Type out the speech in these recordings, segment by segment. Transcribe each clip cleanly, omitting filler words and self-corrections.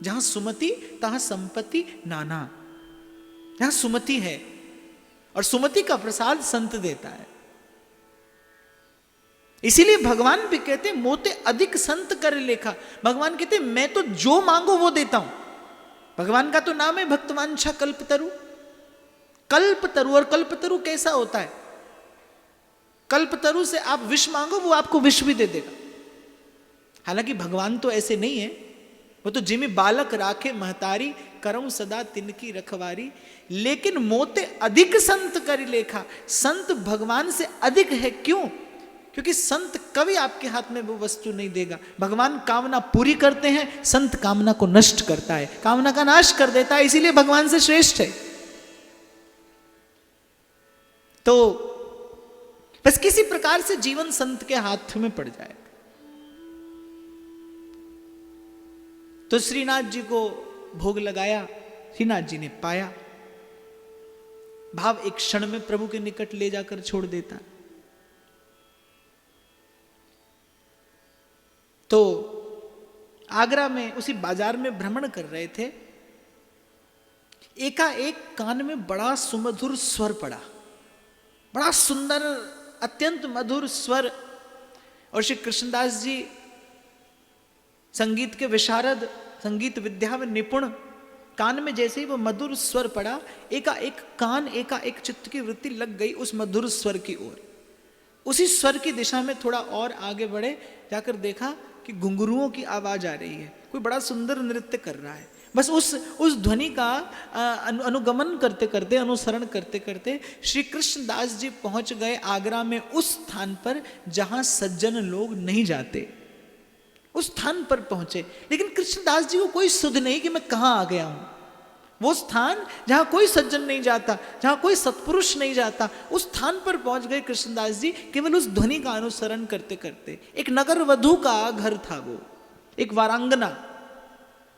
जहां सुमति तहां संपत्ति नाना। जहां सुमति है, और सुमति का प्रसाद संत देता है। इसीलिए भगवान भी कहते मोते अधिक संत कर लेखा। भगवान कहते मैं तो जो मांगो वो देता हूं। भगवान का तो नाम है भक्तवांछा कल्पतरु। कल्पतरु, और कल्पतरु कैसा होता है? कल्पतरु से आप विष मांगो, वो आपको विष भी दे देगा। हालांकि भगवान तो ऐसे नहीं है, वो तो जिमी बालक राखे महतारी, करऊं सदा तिनकी रखवारी। लेकिन मोते अधिक संत कर लेखा। संत भगवान से अधिक है। क्यों? क्योंकि संत कभी आपके हाथ में वो वस्तु नहीं देगा। भगवान कामना पूरी करते हैं, संत कामना को नष्ट करता है, कामना का नाश कर देता है। इसीलिए भगवान से श्रेष्ठ है। तो बस किसी प्रकार से जीवन संत के हाथ में पड़ जाए। तो श्रीनाथ जी को भोग लगाया, श्रीनाथ जी ने पाया। भाव एक क्षण में प्रभु के निकट ले जाकर छोड़ देता। तो आगरा में उसी बाजार में भ्रमण कर रहे थे, एकाएक कान में बड़ा सुमधुर स्वर पड़ा, बड़ा सुंदर अत्यंत मधुर स्वर। और श्री कृष्णदास जी संगीत के विशारद, संगीत विद्या में निपुण, कान में जैसे ही वो मधुर स्वर पड़ा, एकाएक कान, एकाएक चित्त की वृत्ति लग गई उस मधुर स्वर की ओर। उसी स्वर की दिशा में थोड़ा और आगे बढ़े, जाकर देखा कि घुंघरुओं की आवाज आ रही है, कोई बड़ा सुंदर नृत्य कर रहा है। बस उस ध्वनि का अनुगमन करते करते, अनुसरण करते करते श्री कृष्णदास जी पहुंच गए आगरा में उस स्थान पर जहां सज्जन लोग नहीं जाते। उस स्थान पर पहुंचे, लेकिन कृष्णदास जी को कोई सुध नहीं कि मैं कहां आ गया हूं। वो स्थान जहां कोई सज्जन नहीं जाता, जहां कोई सत्पुरुष नहीं जाता, उस स्थान पर पहुंच गए कृष्णदास जी केवल उस ध्वनि का अनुसरण करते करते। एक नगर वधू का घर था, वो एक वारांगना,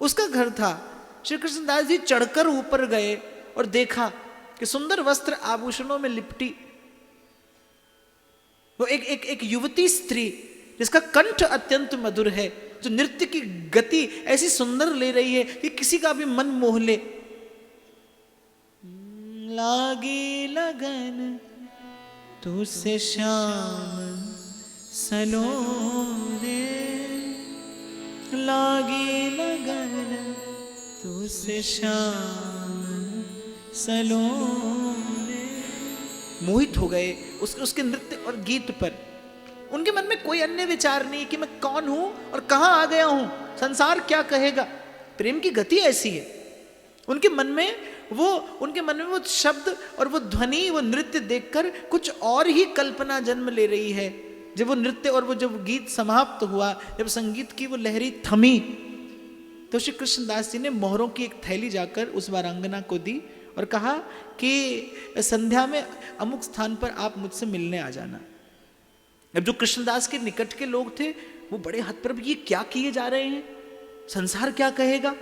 उसका घर था। श्री कृष्णदास जी चढ़कर ऊपर गए और देखा कि सुंदर वस्त्र आभूषणों में लिपटी वो एक युवती स्त्री, जिसका कंठ अत्यंत मधुर है, जो नृत्य की गति ऐसी सुंदर ले रही है कि किसी का भी मन मोह ले। लागी लगन तुझसे श्याम सलोने, लागी लगन तुझसे श्याम सलोने। मोहित हो गए उसके नृत्य और गीत पर। उनके मन में कोई अन्य विचार नहीं कि मैं कौन हूं और कहां आ गया हूं, संसार क्या कहेगा। प्रेम की गति ऐसी है। उनके मन में वो शब्द और वो ध्वनि, वो नृत्य देखकर कुछ और ही कल्पना जन्म ले रही है। जब वो नृत्य और वो जब गीत समाप्त हुआ, जब संगीत की वो लहरी थमी, तो श्री कृष्णदास जी ने मोहरों की एक थैली जाकर उस वारांगना को दी और कहा कि संध्या में अमुक स्थान पर आप मुझसे मिलने आ जाना। अब जो कृष्णदास के निकट के लोग थे वो बड़े हतप्रभ, ये क्या किए जा रहे हैं, संसार क्या कहेगा।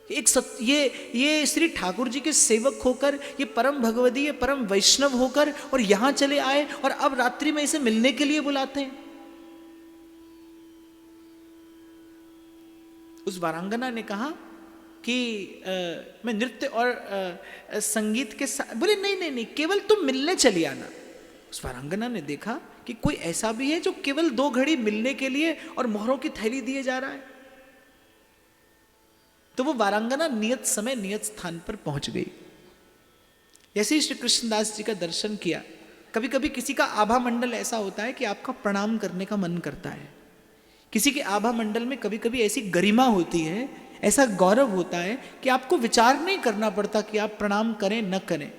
ये श्री ठाकुर जी के सेवक होकर, ये परम भगवदी, ये परम वैष्णव होकर और यहां चले आए और अब रात्रि में इसे मिलने के लिए बुलाते हैं। उस वारांगना ने कहा कि मैं नृत्य और संगीत के साथ, बोले नहीं, केवल तुम मिलने चली आना। उस वारांगना ने देखा कि कोई ऐसा भी है जो केवल 2 घड़ी मिलने के लिए और मोहरों की थैली दिए जा रहा है। तो वो वारांगना नियत समय नियत स्थान पर पहुंच गई। जैसे ही श्री कृष्णदास जी का दर्शन किया, कभी कभी किसी का आभा मंडल ऐसा होता है कि आपका प्रणाम करने का मन करता है। किसी के आभा मंडल में कभी कभी ऐसी गरिमा होती है, ऐसा गौरव होता है कि आपको विचार नहीं करना पड़ता कि आप प्रणाम करें न करें।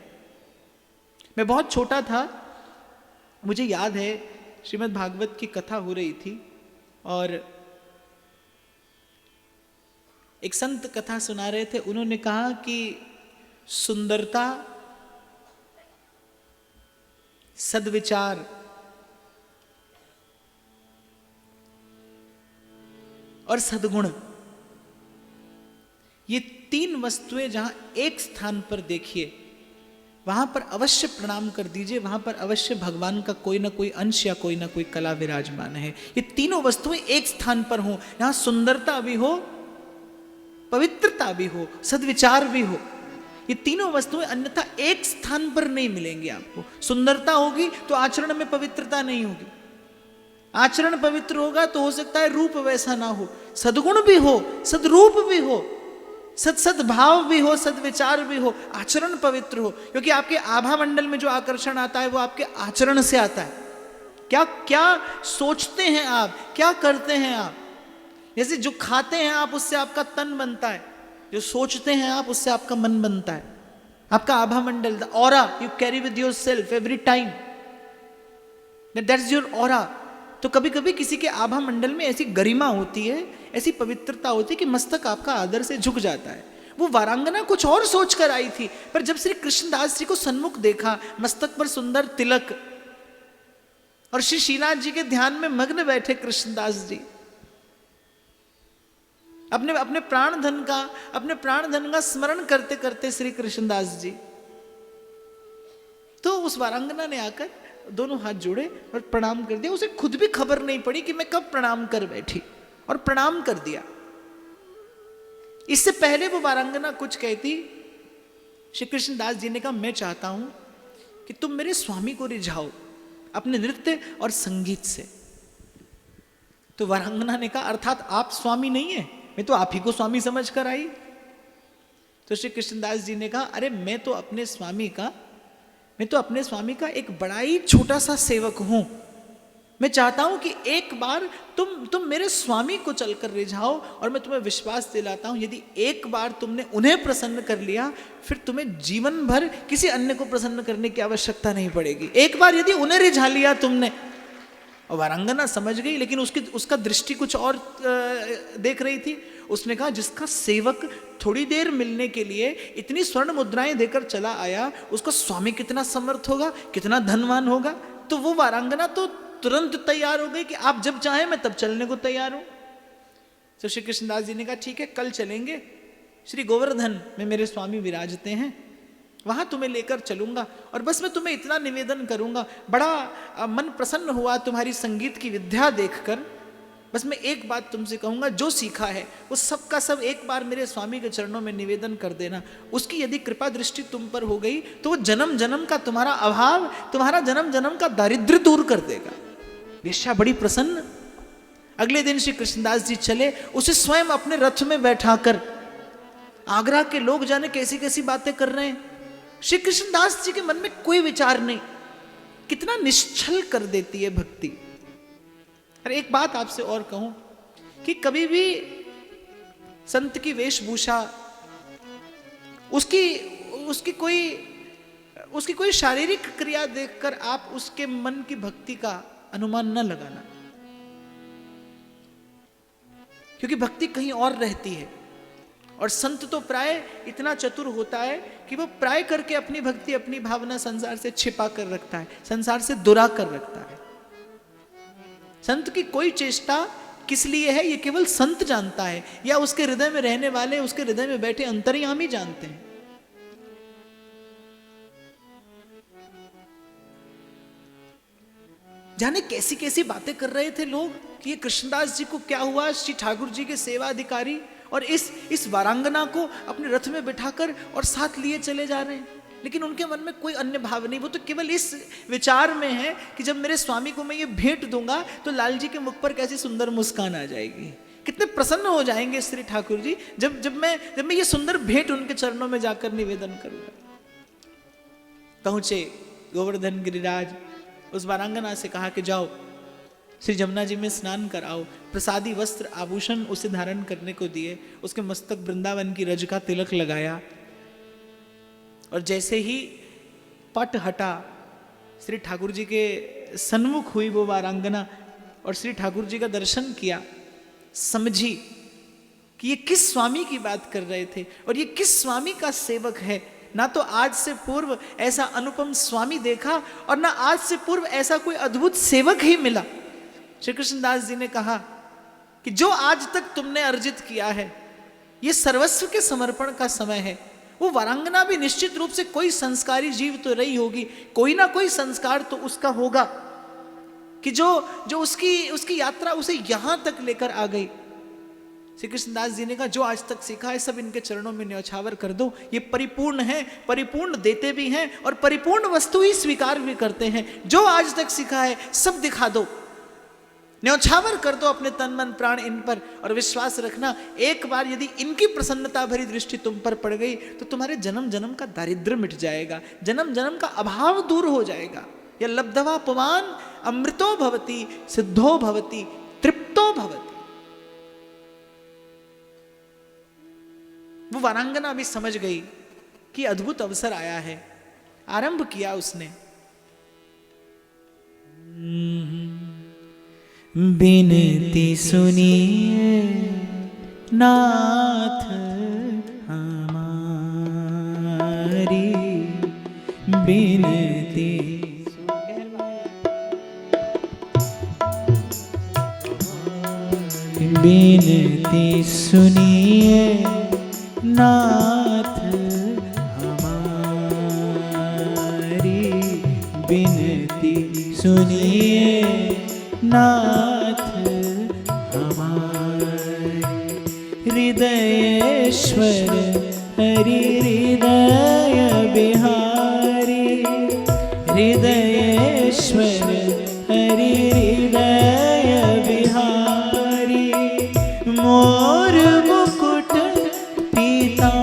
मैं बहुत छोटा था, मुझे याद है श्रीमद् भागवत की कथा हो रही थी और एक संत कथा सुना रहे थे। उन्होंने कहा कि सुंदरता, सद्विचार और सद्गुण, ये 3 वस्तुएं जहां एक स्थान पर देखिए वहां पर अवश्य प्रणाम कर दीजिए, वहां पर अवश्य भगवान का कोई ना कोई अंश या कोई ना कोई कला विराजमान है। ये तीनों वस्तुएं एक स्थान पर हों, यहां सुंदरता भी हो, पवित्रता भी हो, सद्विचार भी हो। ये तीनों वस्तुएं अन्यथा एक स्थान पर नहीं मिलेंगी आपको। सुंदरता होगी तो आचरण में पवित्रता नहीं होगी, आचरण पवित्र होगा तो हो सकता है रूप वैसा ना हो, सद्गुण भी हो, सद्रूप भी हो, सद्भाव भी हो, सद्विचार भी हो, आचरण पवित्र हो। क्योंकि आपके आभा मंडल में जो आकर्षण आता है वो आपके आचरण से आता है। क्या क्या सोचते हैं आप, क्या करते हैं आप। जैसे जो खाते हैं आप उससे आपका तन बनता है, जो सोचते हैं आप उससे आपका मन बनता है। आपका आभा मंडल, the aura you carry with yourself every time, that is your aura. तो कभी कभी किसी के आभा मंडल में ऐसी गरिमा होती है, ऐसी पवित्रता होती है कि मस्तक आपका आदर से झुक जाता है। वो वारांगना कुछ और सोच कर आई थी, पर जब श्री कृष्णदास जी को सन्मुख देखा, मस्तक पर सुंदर तिलक, और श्री श्रीनाथ जी के ध्यान में मग्न बैठे कृष्णदास जी, अपने प्राण धन का स्मरण करते करते श्री कृष्णदास जी, तो उस वारांगना ने आकर दोनों हाथ जोड़े और प्रणाम कर दिया। उसे खुद भी खबर नहीं पड़ी कि मैं कब प्रणाम कर बैठी, और प्रणाम कर दिया। इससे पहले वो वारांगना कुछ कहती, श्री कृष्णदास जी ने कहा मैं चाहता हूं कि तुम मेरे स्वामी को रिझाओ अपने नृत्य और संगीत से। तो वारांगना ने कहा अर्थात आप स्वामी नहीं है, मैं तो आप ही को स्वामी समझ कर आई। तो श्री कृष्णदास जी ने कहा अरे मैं तो अपने स्वामी का एक बड़ा ही छोटा सा सेवक हूं। मैं चाहता हूं कि एक बार तुम मेरे स्वामी को चलकर रिझाओ, और मैं तुम्हें विश्वास दिलाता हूं यदि एक बार तुमने उन्हें प्रसन्न कर लिया, फिर तुम्हें जीवन भर किसी अन्य को प्रसन्न करने की आवश्यकता नहीं पड़ेगी। एक बार यदि उन्हें रिझा लिया तुमने। और वारांगना समझ गई, लेकिन उसका दृष्टि कुछ और देख रही थी। उसने कहा जिसका सेवक थोड़ी देर मिलने के लिए इतनी स्वर्ण मुद्राएं देकर चला आया, उसका स्वामी कितना समर्थ होगा, कितना धनवान होगा। तो वो वारांगना तो तुरंत तैयार हो गई कि आप जब चाहें मैं तब चलने को तैयार हूं। तो श्री कृष्णदास जी ने कहा ठीक है, कल चलेंगे, श्री गोवर्धन में मेरे स्वामी विराजते हैं, वहां तुम्हें लेकर चलूंगा। और बस मैं तुम्हें इतना निवेदन करूंगा, बड़ा मन प्रसन्न हुआ तुम्हारी संगीत की विद्या देखकर। बस मैं एक बात तुमसे कहूंगा, जो सीखा है वो सब का सब एक बार मेरे स्वामी के चरणों में निवेदन कर देना। उसकी यदि कृपा दृष्टि तुम पर हो गई तो वो जन्म जन्म का तुम्हारा अभाव, तुम्हारा जन्म जन्म का दारिद्र्य दूर कर देगा। वेश्या बड़ी प्रसन्न। अगले दिन श्री कृष्णदास जी चले, उसे स्वयं अपने रथ में बैठाकर। आगरा के लोग जाने कैसी कैसी बातें कर रहे हैं, श्री कृष्णदास जी के मन में कोई विचार नहीं। कितना निश्चल कर देती है भक्ति। अरे एक बात आपसे और कहूं कि कभी भी संत की वेशभूषा, उसकी कोई शारीरिक क्रिया देखकर आप उसके मन की भक्ति का अनुमान न लगाना, क्योंकि भक्ति कहीं और रहती है। और संत तो प्राय इतना चतुर होता है कि वो प्राय करके अपनी भक्ति, अपनी भावना संसार से छिपा कर रखता है, संसार से दुरा कर रखता है। संत की कोई चेष्टा किस लिए है ये केवल संत जानता है, या उसके हृदय में रहने वाले, उसके हृदय में बैठे अंतर्यामी जानते हैं। जाने कैसी कैसी बातें कर रहे थे लोग कि ये कृष्णदास जी को क्या हुआ, श्री ठाकुर जी के सेवा अधिकारी, और इस वारांगना को अपने रथ में बिठाकर और साथ लिए चले जा रहे हैं। लेकिन उनके मन में कोई अन्य भाव नहीं, वो तो केवल इस विचार में है कि जब मेरे स्वामी को मैं ये भेंट दूंगा तो लाल जी के मुख पर कैसी सुंदर मुस्कान आ जाएगी, कितने प्रसन्न हो जाएंगे श्री ठाकुर जी जब मैं ये सुंदर भेंट उनके चरणों में जाकर निवेदन करूंगा। पहुंचे गोवर्धन गिरिराज, उस वारांगना से कहा कि जाओ श्री जमुना जी में स्नान कराओ। प्रसादी वस्त्र आभूषण उसे धारण करने को दिए, उसके मस्तक वृंदावन की रज का तिलक लगाया, और जैसे ही पट हटा, श्री ठाकुर जी के सन्मुख हुई वो वारांगना और श्री ठाकुर जी का दर्शन किया, समझी कि ये किस स्वामी की बात कर रहे थे और ये किस स्वामी का सेवक है। ना तो आज से पूर्व ऐसा अनुपम स्वामी देखा और ना आज से पूर्व ऐसा कोई अद्भुत सेवक ही मिला। श्री कृष्णदास जी ने कहा कि जो आज तक तुमने अर्जित किया है ये सर्वस्व के समर्पण का समय है। वो वारांगना भी निश्चित रूप से कोई संस्कारी जीव तो रही होगी, कोई ना कोई संस्कार तो उसका होगा कि जो उसकी यात्रा उसे यहां तक लेकर आ गई। श्री कृष्णदास जी ने कहा जो आज तक सीखा है सब इनके चरणों में न्यौछावर कर दो, ये परिपूर्ण है, परिपूर्ण देते भी हैं और परिपूर्ण वस्तु ही स्वीकार भी करते हैं। जो आज तक सीखा है सब दिखा दो, न्यौछावर कर दो अपने तन मन प्राण इन पर, और विश्वास रखना एक बार यदि इनकी प्रसन्नता भरी दृष्टि तुम पर पड़ गई तो तुम्हारे जन्म जन्म का दारिद्र्य मिट जाएगा, जन्म जन्म का अभाव दूर हो जाएगा। यह लब्धवा पुमान अमृतो भवति सिद्धो भवति तृप्तो भवति। वो वारांगना भी समझ गई कि अद्भुत अवसर आया है, आरंभ किया उसने। बिनती सुनिए नाथ हमारी, बिनती बिनती सुनिए नाथ हमारी, बिनती सुनिए नाथ हमारे। हृदयेश्वर हरि हृदय बिहारी, हृदयेश्वर हरि हृदय बिहारी। मोर मुकुट पीतांबरधारी,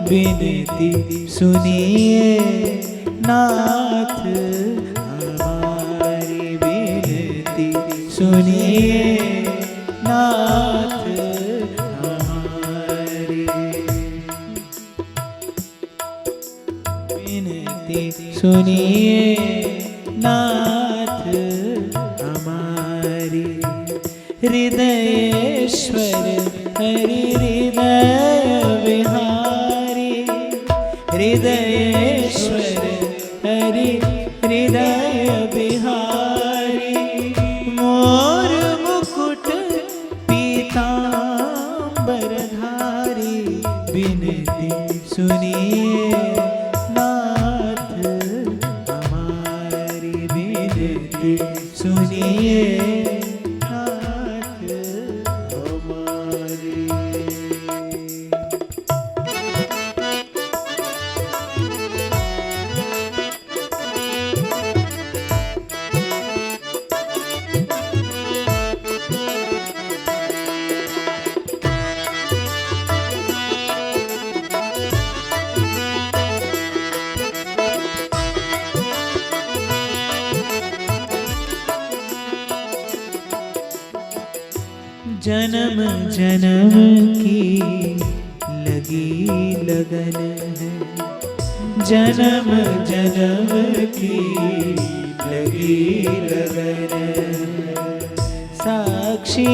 बिनती सुनिए नाथ सुनिए नाथ हमारी, बिनती सुनिए नाथ हमारी। हृदयेश्वर हरि हृदय विहारी, हृदयेश्वर हरि हृदय बिहारी। मोर मुकुट पीतांबरधारी, बिनती सुनिए नाथ हमारी, बिनती सुनिए नाथ हमारी। जन्म जन्म की लगी लगन है, जन्म जन्म की लगी लगन है। साक्षी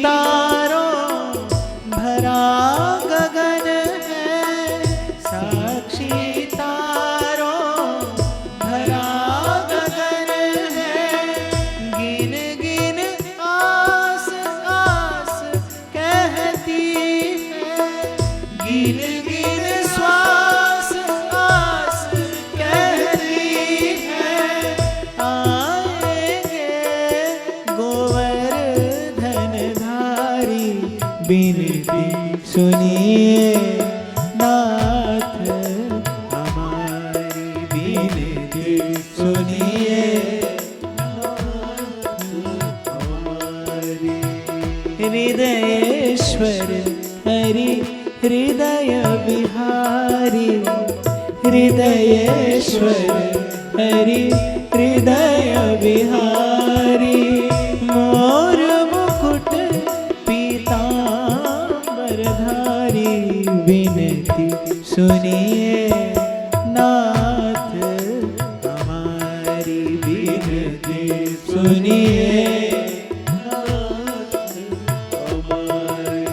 तारों भरा गगन है, साक्षी तारों भरा गगन है। गिन गिन आस आस कहती है, गिन गिन श्वास आस कहती है। आएंगे गोवर्धन धारी, बिनती सुनिए नाथ हमारी, बिनती सुनिए नाथ हमारी। हृदयेश्वर हरि हृदय बिहारी, हृदयेश्वर हरि हृदय बिहारी। मोर मुकुट पीतांबरधारी, बिनती सुनिए नाथ हमारी, बिनती सुनिए नाथ हमारी।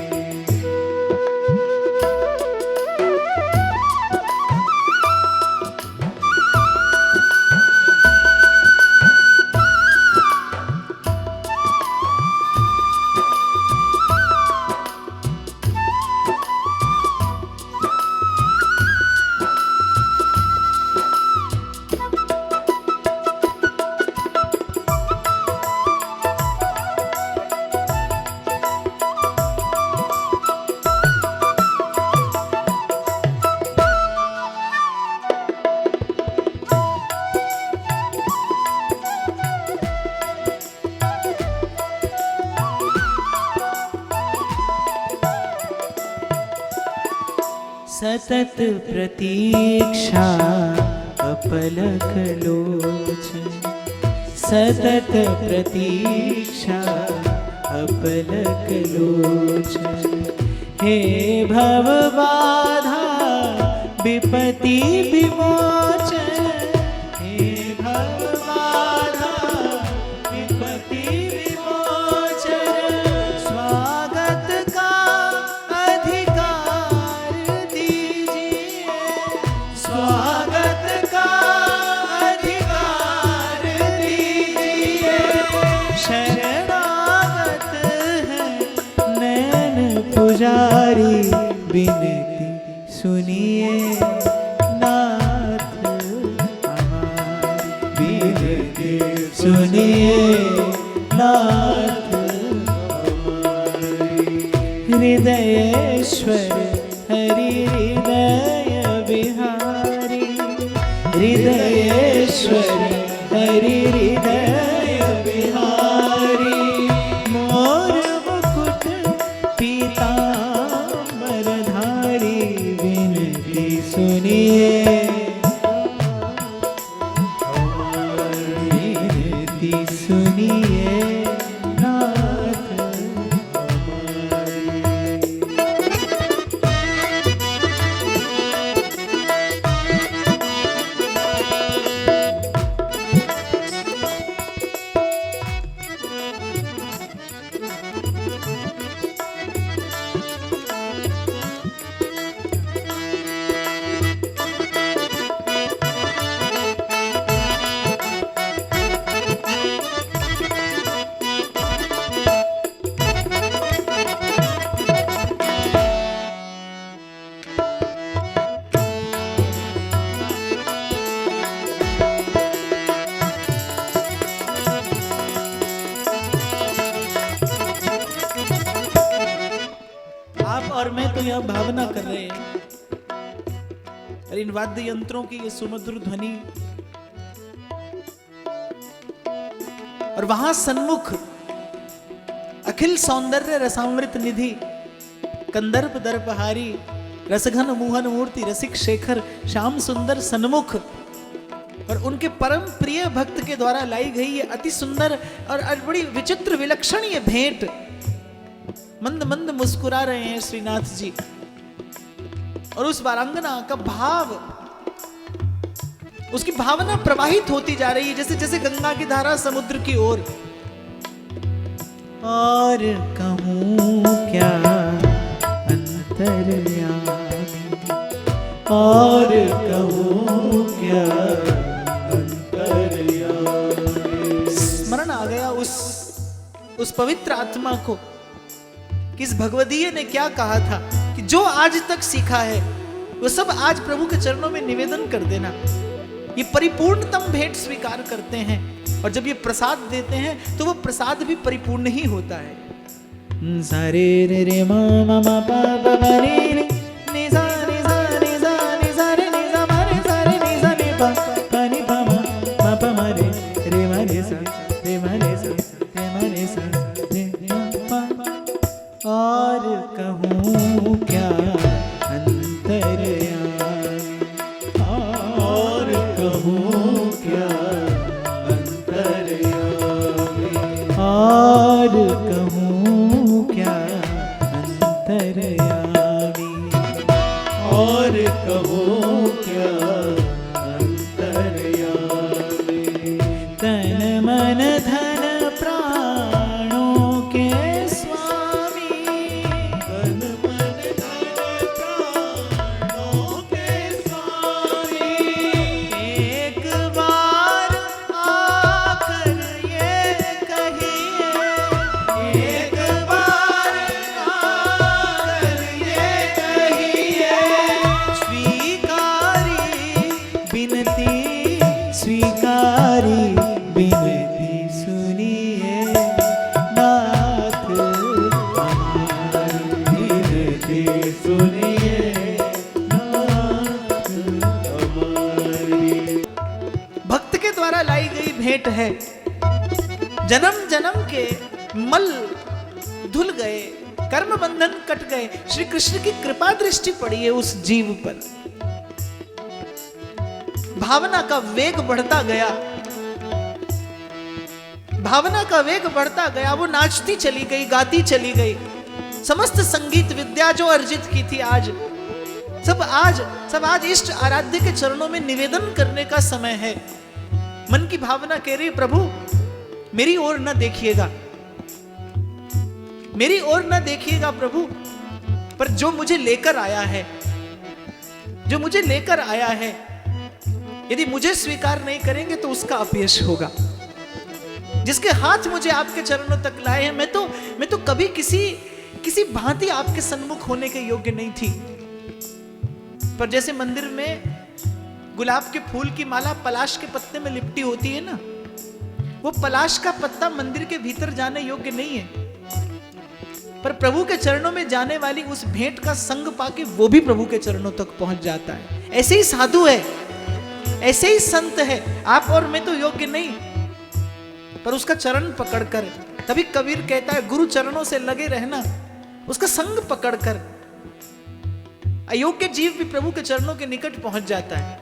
सतत प्रतीक्षा अपलक लोचन, सतत प्रतीक्षा अपलक लोचन। हे भव बाधा विपत्ति विमोचन, हे भव बाधा विपत्ति विमोचन। स्वागत का अधिकार दीजिए, स्वागत का अधिकार दीजिए। शरणागत है नैन पुजारी, विनती सुनिए नाथ हमारी, विनती सुनिए नाथ हमारी। हृदयेश्वर हरि हृदय बिहारी, हृदयेश्वर हरि हृदय बिहारी। मोर मुकुट पीतांबरधारी, विनती सुनिए विनती सुनिए नाथ हमारी। आप और मैं तो यह भावना कर रहे हैं, अरे इन वाद्य यंत्रों की ये सुमधुर ध्वनि, और वहां सन्मुख अखिल सौंदर्य रसामृत निधि कंदर्प दर्पहारी रसघन मोहन मूर्ति रसिक शेखर श्याम सुंदर सन्मुख, और उनके परम प्रिय भक्त के द्वारा लाई गई ये अति सुंदर और बड़ी विचित्र विलक्षण ये भेंट। मंद मंद मुस्कुरा रहे हैं श्रीनाथ जी, और उस वारांगना का भाव, उसकी भावना प्रवाहित होती जा रही है जैसे जैसे गंगा की धारा समुद्र की ओर। और कहूँ क्या अंतर्यामी, और कहूँ क्या अंतर्यामी। स्मरण आ गया उस पवित्र आत्मा को, इस भगवदीय ने क्या कहा था कि जो आज तक सीखा है वो सब आज प्रभु के चरणों में निवेदन कर देना। ये परिपूर्णतम भेंट स्वीकार करते हैं, और जब ये प्रसाद देते हैं तो वो प्रसाद भी परिपूर्ण ही होता है। सारे रे रे मा मा मा पा पा मा रे रे नि सा नि सा नि सा नि सा रे नि सा मा रे सा रे नि सा नि पा पा नि पा मा पा मा रे रे मा रे सा रे मा रे सा रे मा रे सा रे मा पा। और कहूँ क्या अंतर्यामी, और कहूँ क्या अंतर्यामी, और कहूँ क्या अंतर्यामी, और कहूँ क्या अंतर्यामी। तन मन धन प्राणों के स्वामी, तन मन धन प्राणों के स्वामी। एक बार आकर ये कहिए, एक बार आकर ये कहिए, स्वीकारी विनती, स्वीकारी विनती सुनिए नाथ हमारी, विनती सुनिए नाथ हमारी। भक्त के द्वारा लाई गई भेंट है, जन्म जन्म के मल धुल गए, कर्म बंधन कट गए। श्री कृष्ण की कृपा दृष्टि पड़ी है उस जीव पर। भावना का वेग बढ़ता गया, भावना का वेग बढ़ता गया। वो नाचती चली गई, गाती चली गई। समस्त संगीत विद्या जो अर्जित की थी सब आज इष्ट आराध्य के चरणों में निवेदन करने का समय है। मन की भावना कह रही, प्रभु मेरी ओर न देखिएगा, मेरी ओर न देखिएगा प्रभु, पर जो मुझे लेकर आया है, जो मुझे लेकर आया है, यदि मुझे स्वीकार नहीं करेंगे तो उसका अपयश होगा। जिसके हाथ मुझे आपके चरणों तक लाए हैं, मैं तो कभी किसी भांति आपके सन्मुख होने के योग्य नहीं थी। पर जैसे मंदिर में गुलाब के फूल की माला पलाश के पत्ते में लिपटी होती है ना, वो पलाश का पत्ता मंदिर के भीतर जाने योग्य नहीं है, पर प्रभु के चरणों में जाने वाली उस भेंट का संग पाके वो भी प्रभु के चरणों तक पहुंच जाता है। ऐसे ही साधु है, ऐसे ही संत है। आप और मैं तो योग्य नहीं, पर उसका चरण पकड़कर, तभी कबीर कहता है गुरु चरणों से लगे रहना, उसका संग पकड़कर अयोग्य जीव भी प्रभु के चरणों के निकट पहुंच जाता है।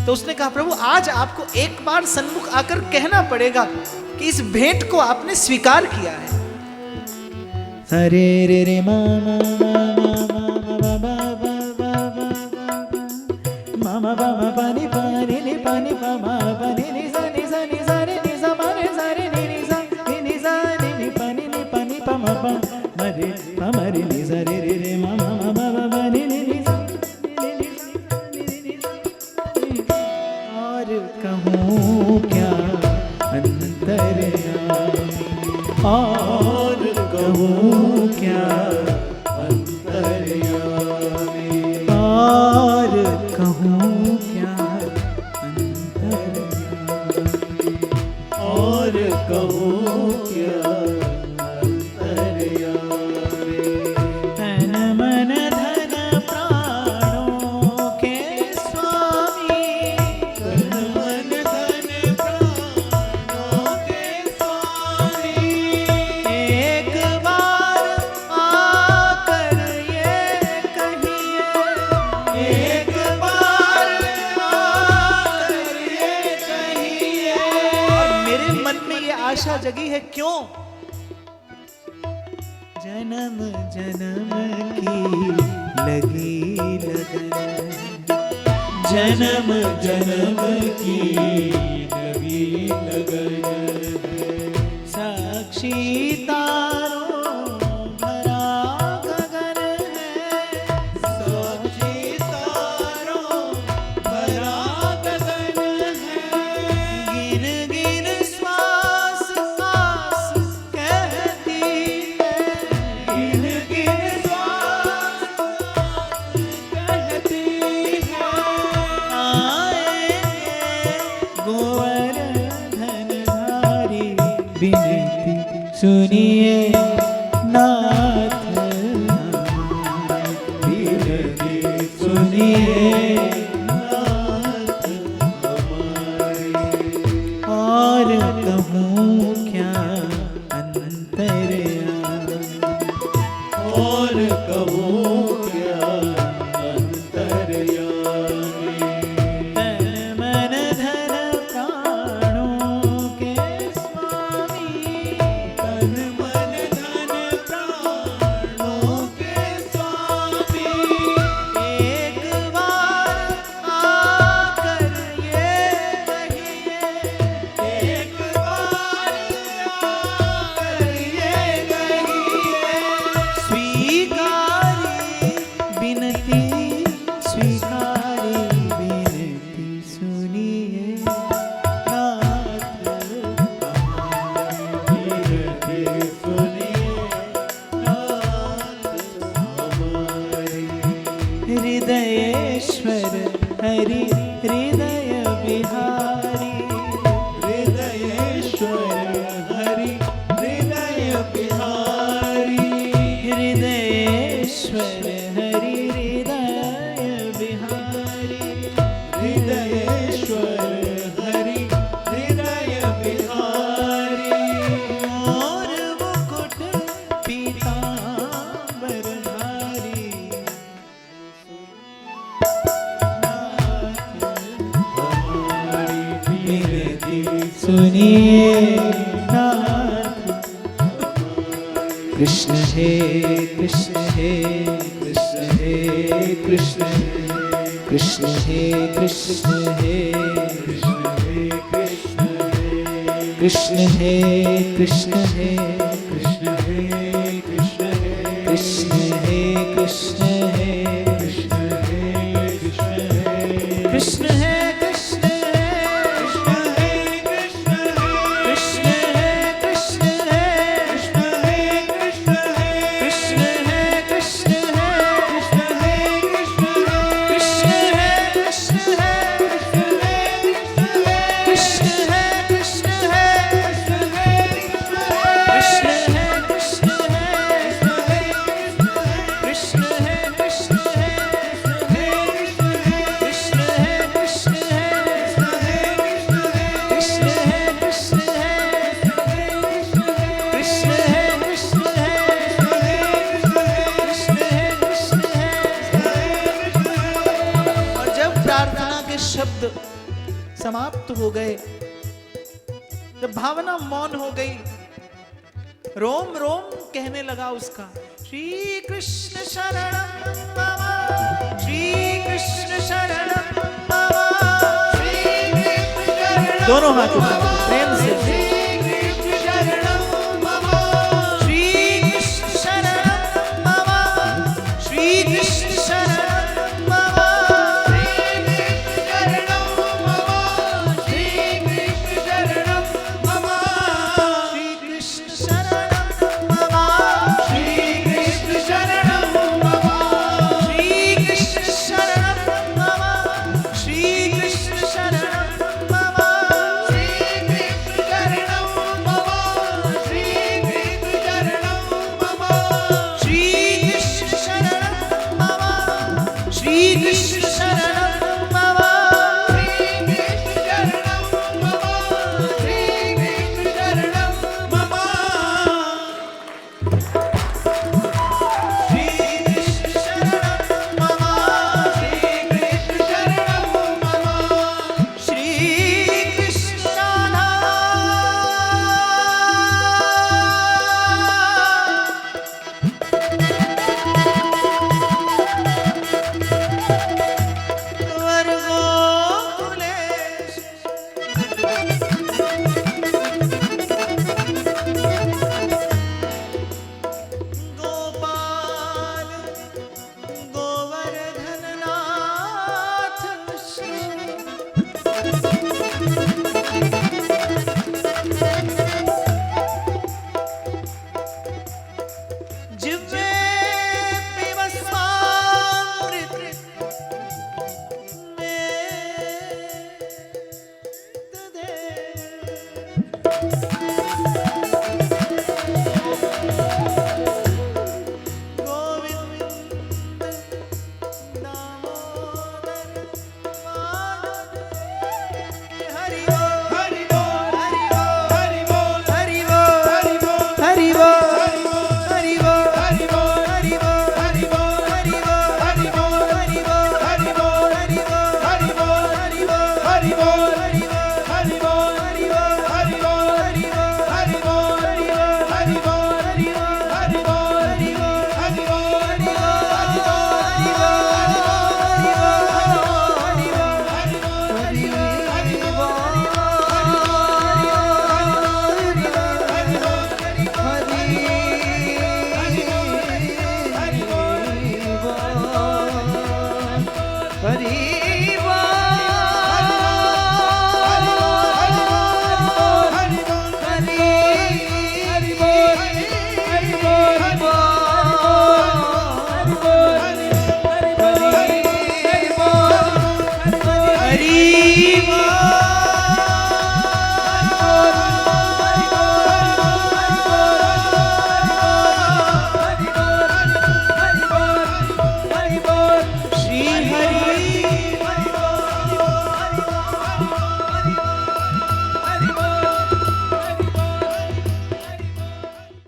तो उसने कहा प्रभु आज आपको एक बार सन्मुख आकर कहना पड़ेगा कि इस भेंट को आपने स्वीकार किया है। सरे रे रे मामा मामा मामा पानी पानी नि पानी मामा पानी नि सा नि सा नि सा रे नि सा मारे सा रे नि सा नि पानी पामा पा मरे मरे नि सा रे रे रे मामा मामा पानी नि सा। और कहूँ क्या अंतर्यामी, और कहूँ क्या अंतर्यामी, और कहूँ क्या अंतर्यामी, और कहूँ क्या अंतर्यामी। तन मन धन प्राणों के स्वामी, तन मन धन प्राणों के स्वामी, एक बार आकर ये कहिए, एक बार आकर ये कहिए। और मेरे मन में ये आशा जगी है, क्यों? जन्म जन्म की लगी लगन, जन्म जन्म की लगी लगन, साक्षी तारों भरा गगन है, साक्षी तारों भरा गगन है। गिन गिन श्वास आस कहती है, गिन गिन श्वास कहती है। आएंगे गोवर्धन धारी विनती सुनिए नाथ विनती सुनिए नाथ हमारी। और कहूँ क्या अंतर्यामी, और कहूँ क्या अंतर्यामी। तन मन धन प्राणों के स्वामी, तन मन धन प्राणों के स्वामी, एक बार कृष्ण हे कृष्ण हे कृष्ण हे कृष्ण कृष्ण हे कृष्ण हे कृष्ण हे कृष्ण हे कृष्ण हे कृष्ण हे कृष्ण हे कृष्ण हे कृष्ण शब्द समाप्त हो गए, जब भावना मौन हो गई, रोम रोम कहने लगा उसका श्री कृष्ण शरणं मम, श्री कृष्ण शरणं मम, श्री कृष्ण शरणं। दोनों हाथों से